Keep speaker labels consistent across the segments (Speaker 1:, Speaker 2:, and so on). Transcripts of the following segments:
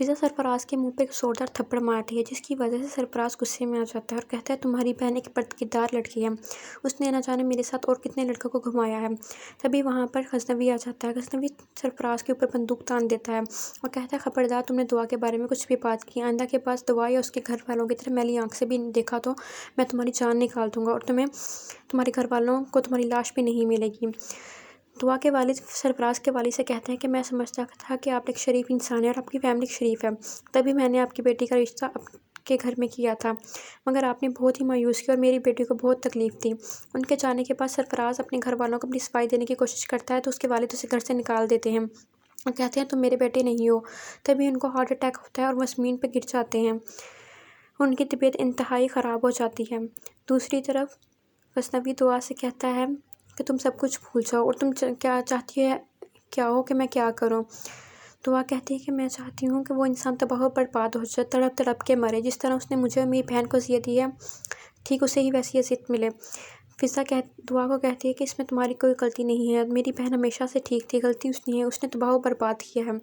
Speaker 1: फिज़ा सरफराज के मुंह पे एक जोरदार थप्पड़ मारती है, जिसकी वजह से सरफराज गुस्से में आ जाता है और कहता है तुम्हारी बहन एक बदकिरदार लड़की है, उसने न जाने मेरे साथ और कितने लड़कों को घुमाया है। तभी वहाँ पर गजनवी आ जाता है। गजनवी सरफराज के ऊपर बंदूक तान देता है और कहता है खबरदार, तुमने दुआ के बारे में कुछ भी बात की, आइंदा के पास दुआ या उसके घर वालों की तरह मैली आंख से भी देखा तो मैं तुम्हारी जान निकाल दूंगा और तुम्हारे घर वालों को तुम्हारी लाश भी नहीं मिलेगी। दुआ के वालिद सरफराज के वालिद से कहते हैं कि मैं समझता था कि आप एक शरीफ इंसान है और आपकी फैमिली शरीफ है, तभी मैंने आपकी बेटी का रिश्ता आपके घर में किया था, मगर आपने बहुत ही मायूस किया और मेरी बेटी को बहुत तकलीफ दी। उनके जाने के बाद सरफराज अपने घर वालों को अपनी सफाई देने की कोशिश करता है तो उसके वालिद उसे घर से निकाल देते हैं और कहते हैं तुम मेरे बेटे नहीं हो। तभी उनको हार्ट अटैक होता है और वो ज़मीन पर गिर जाते हैं। उनकी तबीयत इंतहाई ख़राब हो जाती है। दूसरी तरफ गजनवी दुआ से कहता है कि तुम सब कुछ भूल जाओ और तुम क्या चाहती है क्या हो कि मैं क्या करूं। दुआ कहती है कि मैं चाहती हूं कि वो इंसान तबाह बर्बाद हो जाए, तड़प तड़प के मरे, जिस तरह उसने मुझे और मेरी बहन को अज़ियत दी है, ठीक उसे ही वैसी अज़ियत मिले। दुआ को कहती है कि इसमें तुम्हारी कोई गलती नहीं है, मेरी बहन हमेशा से ठीक थी, गलती उसने है, उसने तबाह बर्बाद किया है।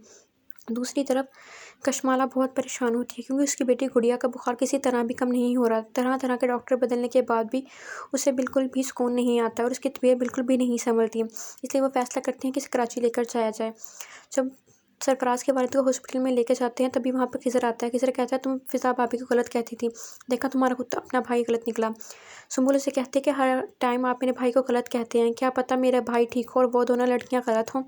Speaker 1: दूसरी तरफ कशमाला बहुत परेशान होती है क्योंकि उसकी बेटी गुड़िया का बुखार किसी तरह भी कम नहीं हो रहा। तरह तरह के डॉक्टर बदलने के बाद भी उसे बिल्कुल भी सुकून नहीं आता और उसकी तबीयत बिल्कुल भी नहीं संभलती, इसलिए वो फैसला करते हैं कि इसे कराची लेकर जाया जाए। जब सरफराज के वालिद को हॉस्पिटल में लेकर जाते हैं तभी वहाँ पर खिज़र आता है। खिज़र कहता है तुम फिज़ा भाभी को गलत कहती थी, देखा तुम्हारा खुद तो अपना भाई गलत निकला। सुंबुल उसे कहते हैं कि हर टाइम आप मेरे भाई को गलत कहते हैं, क्या पता मेरा भाई ठीक हो और वो दोनों लड़कियाँ गलत हों।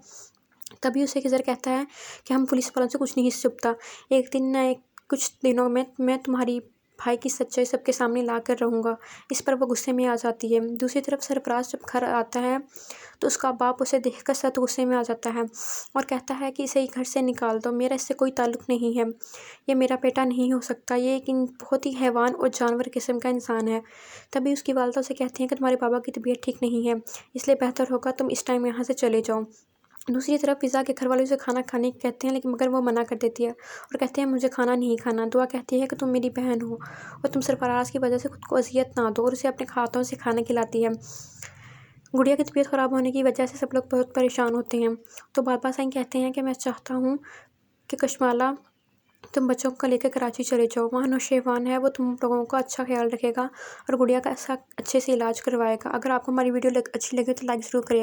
Speaker 1: तभी उसे खिज़र कहता है कि हम पुलिस वालों से कुछ नहीं छुपता, एक दिन न कुछ दिनों में मैं तुम्हारी भाई की सच्चाई सबके सामने ला कर रहूँगा। इस पर वो गुस्से में आ जाती है। दूसरी तरफ सरफराज जब घर आता है तो उसका बाप उसे देखकर सख्त गुस्से में आ जाता है और कहता है कि इसे घर से निकाल दो, मेरा इससे कोई ताल्लुक़ नहीं है, ये मेरा बेटा नहीं हो सकता, ये एक बहुत ही हैवान और जानवर किस्म का इंसान है। तभी उसकी वालिदा उसे कहती हैं कि तुम्हारे पापा की तबीयत ठीक नहीं है, इसलिए बेहतर होगा तुम इस टाइम यहाँ से चले जाओ। दूसरी तरफ फिज़ा के घर वाले उसे खाना खाने कहते हैं, लेकिन मगर वो मना कर देती है और कहते हैं मुझे खाना नहीं खाना। दुआ कहती है कि तुम मेरी बहन हो और तुम सरफराज की वजह से खुद को अजियत ना दो और उसे अपने हाथों से खाना खिलाती है। गुड़िया की तबीयत ख़राब होने की वजह से सब लोग बहुत परेशान होते हैं तो बाबा साईं कहते हैं कि मैं चाहता हूँ कि कशमाला तुम बच्चों को लेकर कराची चले जाओ, वहाँ नौशेवान है, वो तुम लोगों का अच्छा ख्याल रखेगा और गुड़िया का अच्छे से इलाज करवाएगा। अगर आपको हमारी वीडियो अच्छी लगी तो लाइक ज़रूर करिएगा।